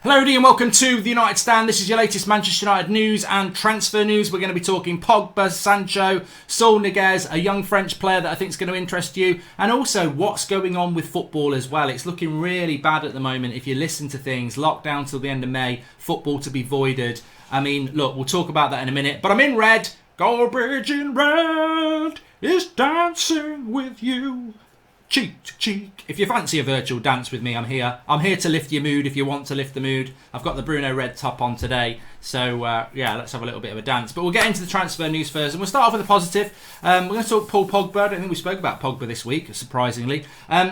Hello everybody and welcome to the United Stand. This is your latest Manchester United news and transfer news. We're going to be talking Pogba, Sancho, Saul Niguez, a young French player that I think is going to interest you, and also what's going on with football as well. It's looking really bad at the moment if you listen to things. Lockdown till the end of May, football to be voided. I mean, look, we'll talk about that in a minute, but I'm in red. Garbage in red is dancing with you. Cheek to cheek. If you fancy a virtual dance with me, I'm here. I'm here to lift your mood if you want to lift the mood. I've got the Bruno red top on today. So, yeah, let's have a little bit of a dance. But we'll get into the transfer news first. And we'll start off with a positive. We're going to talk Paul Pogba. I don't think we spoke about Pogba this week, surprisingly.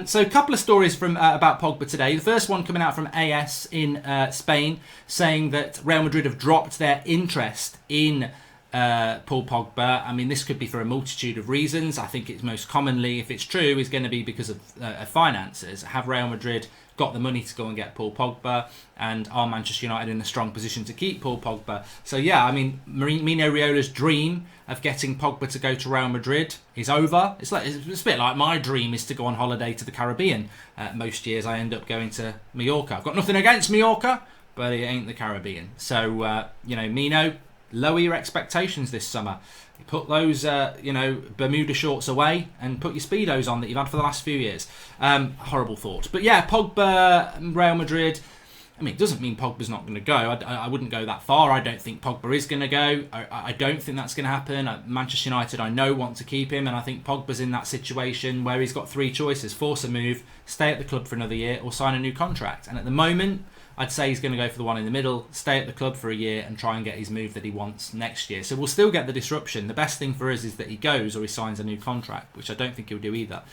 So a couple of stories from about Pogba today. The first one coming out from AS in Spain, saying that Real Madrid have dropped their interest in Paul Pogba. I mean, this could be for a multitude of reasons. I think it's most commonly, if it's true, is going to be because of finances. Have Real Madrid got the money to go and get Paul Pogba, and are Manchester United in a strong position to keep Paul Pogba? So yeah, I mean, Mino Raiola's dream of getting Pogba to go to Real Madrid is over. It's a bit like my dream is to go on holiday to the Caribbean. Most years I end up going to Mallorca. I've got nothing against Mallorca, but it ain't the Caribbean. So, Mino, lower your expectations this summer. Put those, Bermuda shorts away and put your Speedos on that you've had for the last few years. Horrible thought. But yeah, Pogba, Real Madrid. I mean, it doesn't mean Pogba's not going to go. I wouldn't go that far. I don't think Pogba is going to go. I don't think that's going to happen. Manchester United, I know, want to keep him. And I think Pogba's in that situation where he's got three choices. Force a move, stay at the club for another year, or sign a new contract. And at the moment, I'd say he's going to go for the one in the middle, stay at the club for a year and try and get his move that he wants next year. So we'll still get the disruption. The best thing for us is that he goes or he signs a new contract, which I don't think he'll do either.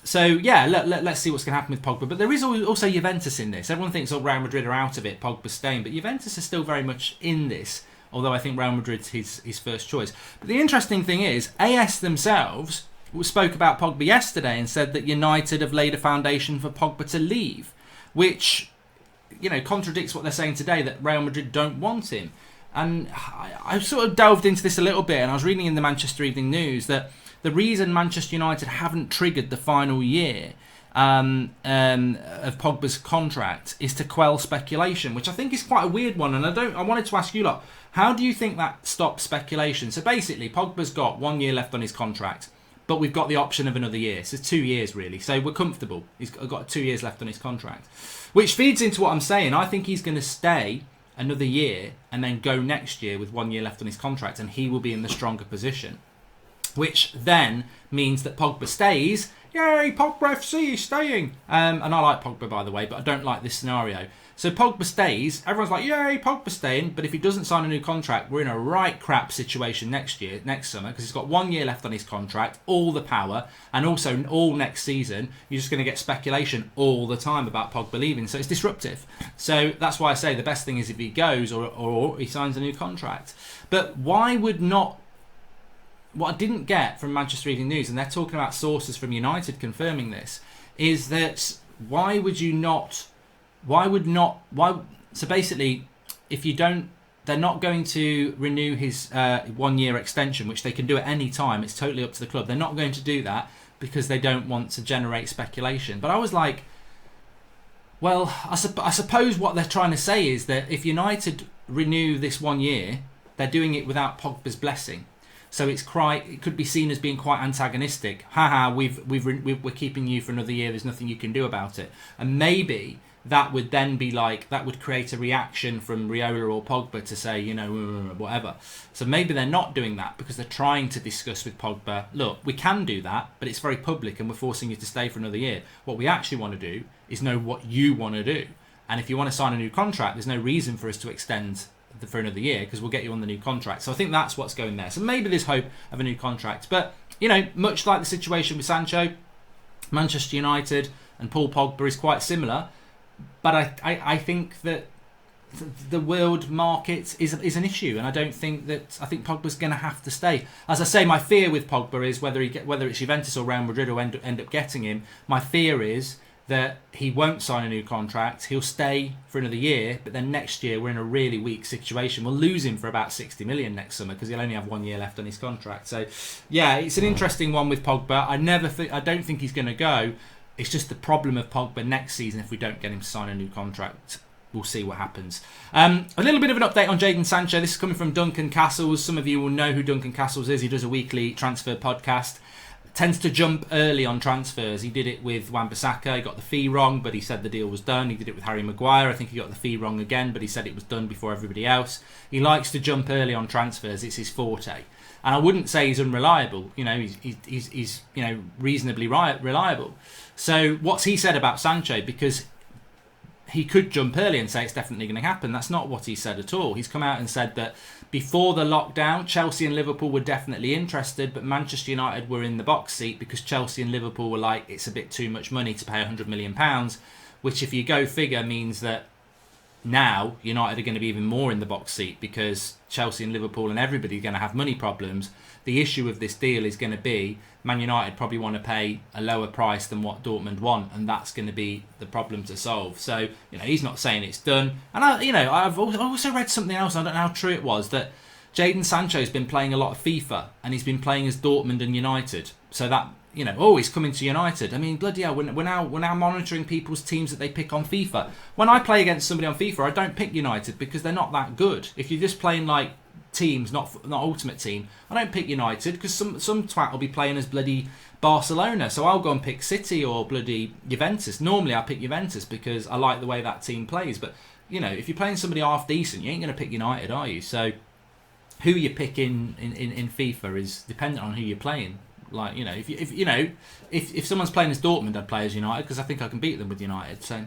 So yeah, let's see what's going to happen with Pogba. But there is also Juventus in this. Everyone thinks, Real Madrid are out of it, Pogba's staying. But Juventus is still very much in this, although I think Real Madrid's his first choice. But the interesting thing is, AS themselves spoke about Pogba yesterday and said that United have laid a foundation for Pogba to leave, which contradicts what they're saying today, that Real Madrid don't want him. And I sort of delved into this a little bit, and I was reading in the Manchester Evening News that the reason Manchester United haven't triggered the final year of Pogba's contract is to quell speculation, which I think is quite a weird one. And I wanted to ask you lot, how do you think that stops speculation? So basically, Pogba's got 1 year left on his contract, but we've got the option of another year. So it's 2 years, really. So we're comfortable. He's got 2 years left on his contract, which feeds into what I'm saying. I think he's going to stay another year and then go next year with 1 year left on his contract, and he will be in the stronger position, which then means that Pogba stays. Yay, Pogba FC is staying. And I like Pogba, by the way, but I don't like this scenario. So Pogba stays, everyone's like, yay, Pogba's staying, but if he doesn't sign a new contract, we're in a right crap situation next summer, because he's got 1 year left on his contract, all the power, and also all next season, you're just going to get speculation all the time about Pogba leaving, so it's disruptive. So that's why I say the best thing is if he goes or he signs a new contract. But why would not... What I didn't get from Manchester Evening News, and they're talking about sources from United confirming this, is that why so basically, if you don't, they're not going to renew his 1 year extension, which they can do at any time. It's totally up to the club. They're not going to do that because they don't want to generate speculation. But I was like, well, I suppose what they're trying to say is that if United renew this 1 year, they're doing it without Pogba's blessing. So it could be seen as being quite antagonistic. Haha, we're keeping you for another year. There's nothing you can do about it. And maybe that would then be like, that would create a reaction from Raiola or Pogba to say, whatever. So maybe they're not doing that because they're trying to discuss with Pogba, look, we can do that, but it's very public and we're forcing you to stay for another year. What we actually want to do is know what you want to do. And if you want to sign a new contract, there's no reason for us to extend for another year because we'll get you on the new contract. So I think that's what's going there. So maybe there's hope of a new contract. But, much like the situation with Sancho, Manchester United and Paul Pogba is quite similar. But I think that the world market is an issue, and I think Pogba's going to have to stay. As I say, my fear with Pogba is whether it's Juventus or Real Madrid who end up getting him. My fear is that he won't sign a new contract. He'll stay for another year, but then next year we're in a really weak situation. We'll lose him for about 60 million next summer because he'll only have 1 year left on his contract. So, yeah, it's an interesting one with Pogba. I don't think he's going to go. It's just the problem of Pogba next season if we don't get him to sign a new contract. we'll see what happens. A little bit of an update on Jadon Sancho. This is coming from Duncan Castles. Some of you will know who Duncan Castles is. He does a weekly transfer podcast. Tends to jump early on transfers. He did it with Wan-Bissaka. He got the fee wrong, but he said the deal was done. He did it with Harry Maguire. I think he got the fee wrong again, but he said it was done before everybody else. He likes to jump early on transfers. It's his forte. And I wouldn't say he's unreliable. You know, he's reasonably reliable. So what's he said about Sancho? Because he could jump early and say it's definitely going to happen. That's not what he said at all. He's come out and said that before the lockdown, Chelsea and Liverpool were definitely interested, but Manchester United were in the box seat because Chelsea and Liverpool were like, it's a bit too much money to pay £100 million, which if you go figure means that now United are going to be even more in the box seat because Chelsea and Liverpool and everybody are going to have money problems. The issue of this deal is going to be Man United probably want to pay a lower price than what Dortmund want, and that's going to be the problem to solve. So, he's not saying it's done. And I've also read something else, I don't know how true it was, that Jadon Sancho's been playing a lot of FIFA and he's been playing as Dortmund and United. So that, he's coming to United. I mean, bloody hell, we're now monitoring people's teams that they pick on FIFA. When I play against somebody on FIFA, I don't pick United because they're not that good. If you're just playing like teams, not Ultimate Team, I don't pick United because some twat will be playing as bloody Barcelona, so I'll go and pick City or bloody Juventus. Normally I pick Juventus because I like the way that team plays, but if you're playing somebody half decent, you ain't going to pick United, are you? So who you pick in FIFA is dependent on who you're playing. Like, if someone's playing as Dortmund, I'd play as United because I think I can beat them with United. So,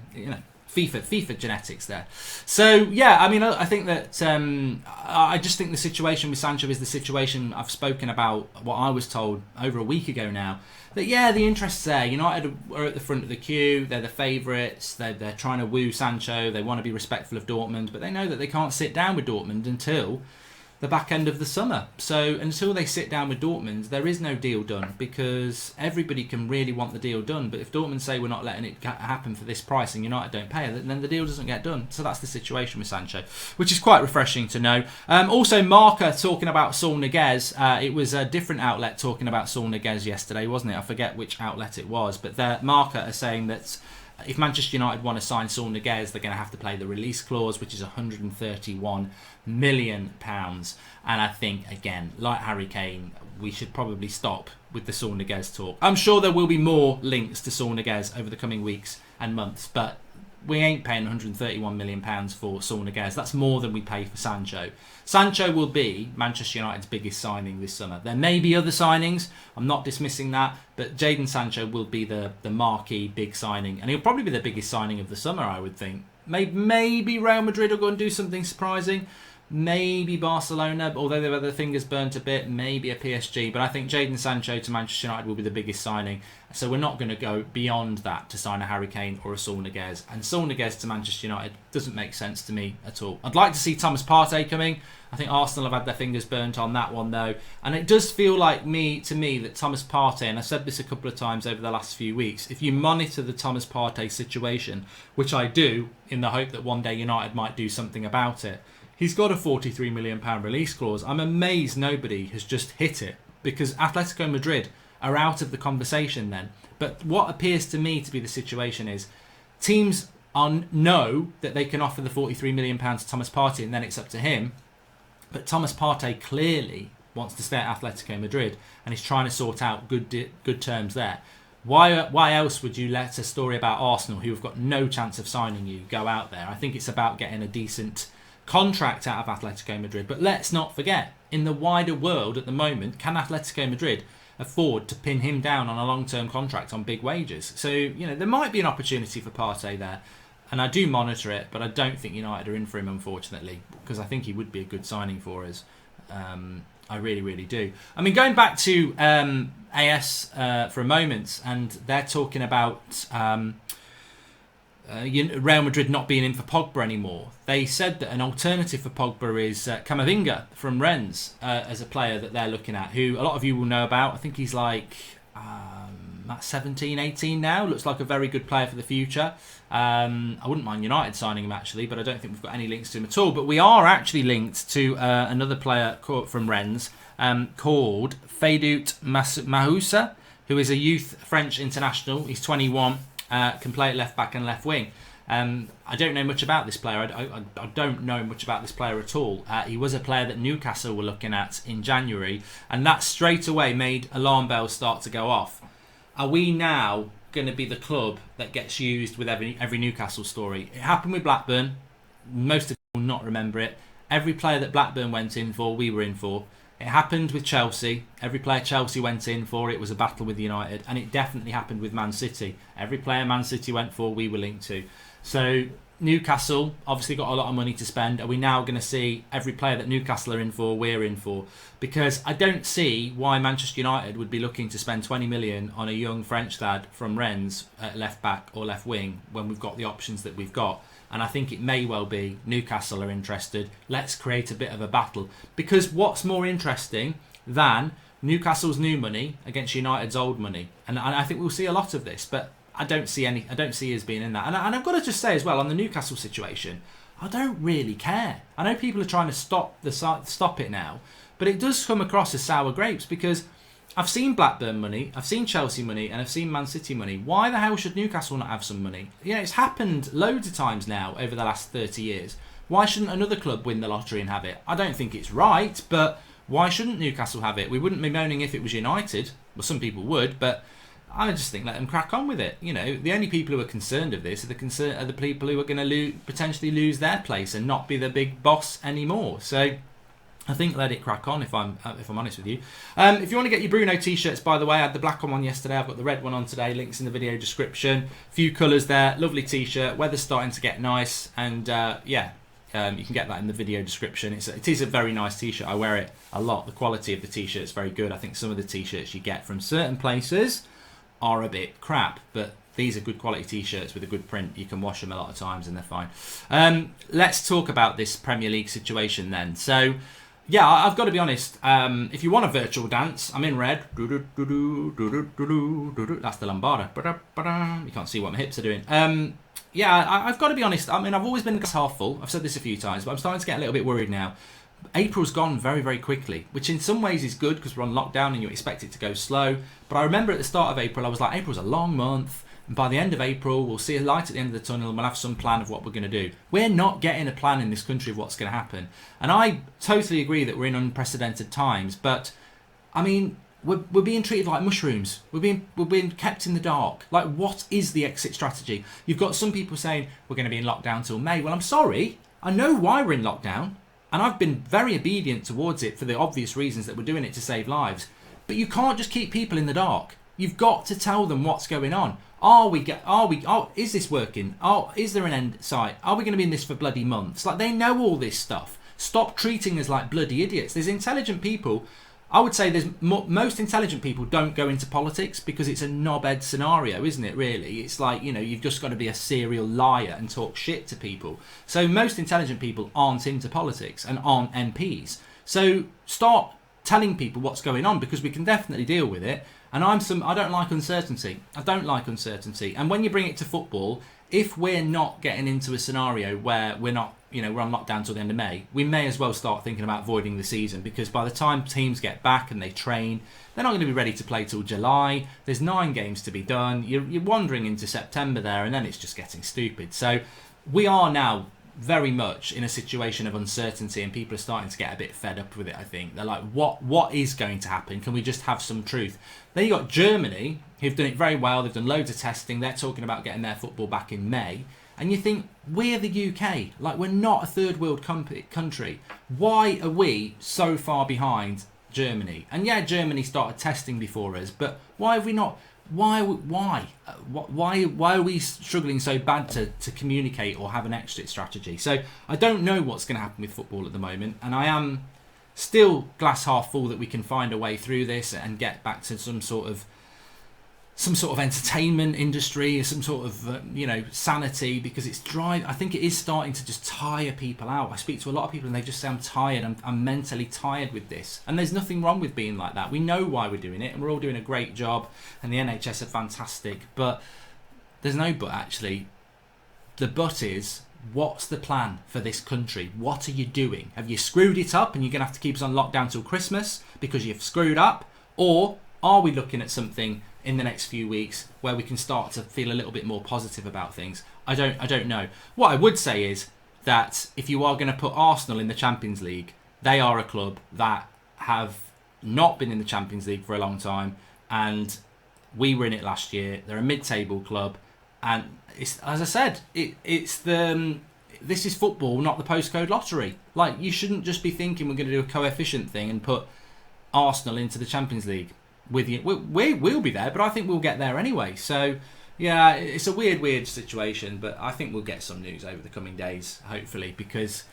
FIFA genetics there. So, yeah, I mean, I think that I just think the situation with Sancho is the situation I've spoken about, what I was told over a week ago now, that, yeah, the interest's there. United are at the front of the queue. They're the favourites. They're trying to woo Sancho. They want to be respectful of Dortmund, but they know that they can't sit down with Dortmund until the back end of the summer. So until they sit down with Dortmund, there is no deal done because everybody can really want the deal done. But if Dortmund say we're not letting it happen for this price and United don't pay it, then the deal doesn't get done. So that's the situation with Sancho, which is quite refreshing to know. Also, Marca talking about Saul Niguez. It was a different outlet talking about Saul Niguez yesterday, wasn't it? I forget which outlet it was, but Marca are saying that if Manchester United want to sign Saul Niguez, they're going to have to play the release clause, which is £131 million. And I think, again, like Harry Kane, we should probably stop with the Saul Niguez talk. I'm sure there will be more links to Saul Niguez over the coming weeks and months, but we ain't paying £131 million for Saul Niguez. That's more than we pay for Sancho. Sancho will be Manchester United's biggest signing this summer. There may be other signings. I'm not dismissing that. But Jadon Sancho will be the marquee big signing. And he'll probably be the biggest signing of the summer, I would think. Maybe Real Madrid will go and do something surprising. Maybe Barcelona, although they've had their fingers burnt a bit. Maybe a PSG. But I think Jadon Sancho to Manchester United will be the biggest signing. So we're not going to go beyond that to sign a Harry Kane or a Saul Niguez. And Saul Niguez to Manchester United doesn't make sense to me at all. I'd like to see Thomas Partey coming. I think Arsenal have had their fingers burnt on that one though. And it does feel like to me that Thomas Partey, and I've said this a couple of times over the last few weeks, if you monitor the Thomas Partey situation, which I do in the hope that one day United might do something about it, he's got a £43 million release clause. I'm amazed nobody has just hit it because Atletico Madrid are out of the conversation then. But what appears to me to be the situation is teams know that they can offer the £43 million to Thomas Partey and then it's up to him. But Thomas Partey clearly wants to stay at Atletico Madrid and he's trying to sort out good terms there. Why else would you let a story about Arsenal, who have got no chance of signing you, go out there? I think it's about getting a decent contract out of Atletico Madrid. But let's not forget, in the wider world at the moment, can Atletico Madrid afford to pin him down on a long-term contract on big wages? So, there might be an opportunity for Partey there. And I do monitor it, but I don't think United are in for him, unfortunately, because I think he would be a good signing for us. I really, really do. I mean, going back to AS for a moment, and they're talking about Real Madrid not being in for Pogba anymore. They said that an alternative for Pogba is Camavinga from Rennes as a player that they're looking at, who a lot of you will know about. I think he's like 17, 18 now. Looks like a very good player for the future. I wouldn't mind United signing him actually, but I don't think we've got any links to him at all. But we are actually linked to another player from Rennes called Feidout Mahoussa, who is a youth French international. He's 21, can play at left back and left wing. I don't know much about this player. I don't know much about this player at all. He was a player that Newcastle were looking at in January, and that straight away made alarm bells start to go off. Are we now going to be the club that gets used with every Newcastle story? It happened with Blackburn. Most of people will not remember it. Every player that Blackburn went in for, we were in for. It happened with Chelsea. Every player Chelsea went in for, it was a battle with United. And it definitely happened with Man City. Every player Man City went for, we were linked to. So Newcastle obviously got a lot of money to spend. Are we now going to see every player that Newcastle are in for, we're in for? Because I don't see why Manchester United would be looking to spend 20 million on a young French lad from Rennes at left back or left wing when we've got the options that we've got. And I think it may well be Newcastle are interested. Let's create a bit of a battle. Because what's more interesting than Newcastle's new money against United's old money? And I think we'll see a lot of this, but I don't see us being in that. And I've got to just say as well, on the Newcastle situation, I don't really care. I know people are trying to stop it now, but it does come across as sour grapes because I've seen Blackburn money, I've seen Chelsea money, and I've seen Man City money. Why the hell should Newcastle not have some money? It's happened loads of times now over the last 30 years. Why shouldn't another club win the lottery and have it? I don't think it's right, but why shouldn't Newcastle have it? We wouldn't be moaning if it was United. Well, some people would, but I just think let them crack on with it. The only people who are concerned of this are the people who are going to potentially lose their place and not be the big boss anymore. So I think let it crack on if I'm honest with you. If you want to get your Bruno t-shirts, by the way, I had the black one yesterday. I've got the red one on today. Links in the video description. Few colours there. Lovely t-shirt. Weather's starting to get nice, and you can get that in the video description. It is a very nice t-shirt. I wear it a lot. The quality of the t-shirt is very good. I think some of the t-shirts you get from certain places are a bit crap, but these are good quality t-shirts with a good print. You can wash them a lot of times and they're fine. Let's talk about this Premier League situation then. So yeah, I've got to be honest. If you want a virtual dance, I'm in red. That's the lambada. You can't see what my hips are doing. I've got to be honest. I mean, I've always been glass half full. I've said this a few times, but I'm starting to get a little bit worried now. April's gone very, very quickly, which in some ways is good because we're on lockdown and you expect it to go slow. But I remember at the start of April, I was like, April's a long month. And by the end of April, we'll see a light at the end of the tunnel and we'll have some plan of what we're going to do. We're not getting a plan in this country of what's going to happen. And I totally agree that we're in unprecedented times. But, I mean, we're being treated like mushrooms. We're being kept in the dark. Like, what is the exit strategy? You've got some people saying we're going to be in lockdown till May. Well, I'm sorry. I know why we're in lockdown. And I've been very obedient towards it for the obvious reasons that we're doing it to save lives. But you can't just keep people in the dark. You've got to tell them what's going on. Is this working? Is there an end sight? Are we going to be in this for bloody months? Like, they know all this stuff. Stop treating us like bloody idiots. There's intelligent people. I would say most intelligent people don't go into politics because it's a knobhead scenario, isn't it, really? It's like, you've just got to be a serial liar and talk shit to people. So most intelligent people aren't into politics and aren't MPs. So start telling people what's going on because we can definitely deal with it. And I don't like uncertainty. I don't like uncertainty. And when you bring it to football, if we're not getting into a scenario where we're not, we're on lockdown till the end of May, we may as well start thinking about voiding the season because by the time teams get back and they train, they're not going to be ready to play till July. There's 9 games to be done. You're wandering into September there, and then it's just getting stupid. So we are now very much in a situation of uncertainty, and people are starting to get a bit fed up with it. I think they're like, what is going to happen? Can we just have some truth? Then you got Germany, who've done it very well. They've done loads of testing. They're talking about getting their football back in May. And you think, we're the UK. Like, we're not a third world country. Why are we so far behind Germany? And yeah, Germany started testing before us, but why have we not? Why are we struggling so bad to communicate or have an exit strategy? So I don't know what's going to happen with football at the moment, and I am still glass half full that we can find a way through this and get back to some sort of entertainment industry, some sort of sanity, because it's dry. I think it is starting to just tire people out. I speak to a lot of people and they just say, I'm tired, I'm mentally tired with this. And there's nothing wrong with being like that. We know why we're doing it and we're all doing a great job and the NHS are fantastic, but there's no but actually. The but is, what's the plan for this country? What are you doing? Have you screwed it up and you're going to have to keep us on lockdown till Christmas because you've screwed up? Or are we looking at something in the next few weeks where we can start to feel a little bit more positive about things? I don't know. What I would say is that if you are going to put Arsenal in the Champions League, they are a club that have not been in the Champions League for a long time, and we were in it last year. They're a mid-table club, and it's, as I said, this is football, not the postcode lottery. Like, you shouldn't just be thinking we're going to do a coefficient thing and put Arsenal into the Champions League with you. We'll be there, but I think we'll get there anyway. So, yeah, it's a weird situation, but I think we'll get some news over the coming days, hopefully, because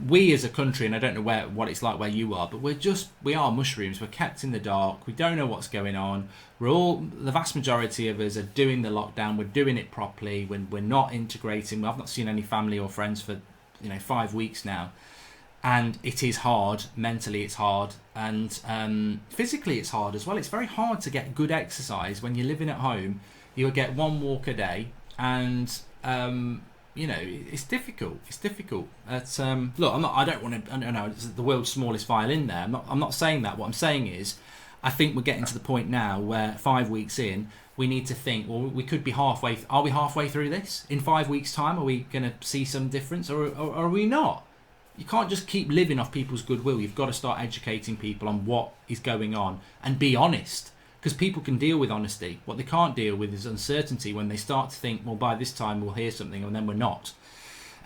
we as a country, and I don't know what it's like where you are, but we are mushrooms. We're kept in the dark. We don't know what's going on. The vast majority of us are doing the lockdown. We're doing it properly. We're not integrating. I've not seen any family or friends for 5 weeks now, and it is hard. Mentally, it's hard, and physically, it's hard as well. It's very hard to get good exercise when you're living at home. You'll get one walk a day, and it's difficult. It's difficult. Look, I don't want to. I don't know. It's the world's smallest violin. There. I'm not saying that. What I'm saying is, I think we're getting to the point now where 5 weeks in, we need to think. Well, we could be halfway. Are we halfway through this? In 5 weeks' time, are we going to see some difference, or are we not? You can't just keep living off people's goodwill. You've got to start educating people on what is going on and be honest. Because people can deal with honesty. What they can't deal with is uncertainty when they start to think, well, by this time we'll hear something, and then we're not.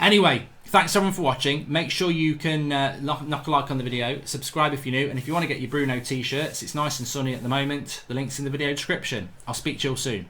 Anyway, thanks everyone for watching. Make sure you can knock a like on the video, subscribe if you're new, and if you want to get your Bruno t-shirts, it's nice and sunny at the moment. The link's in the video description. I'll speak to you all soon.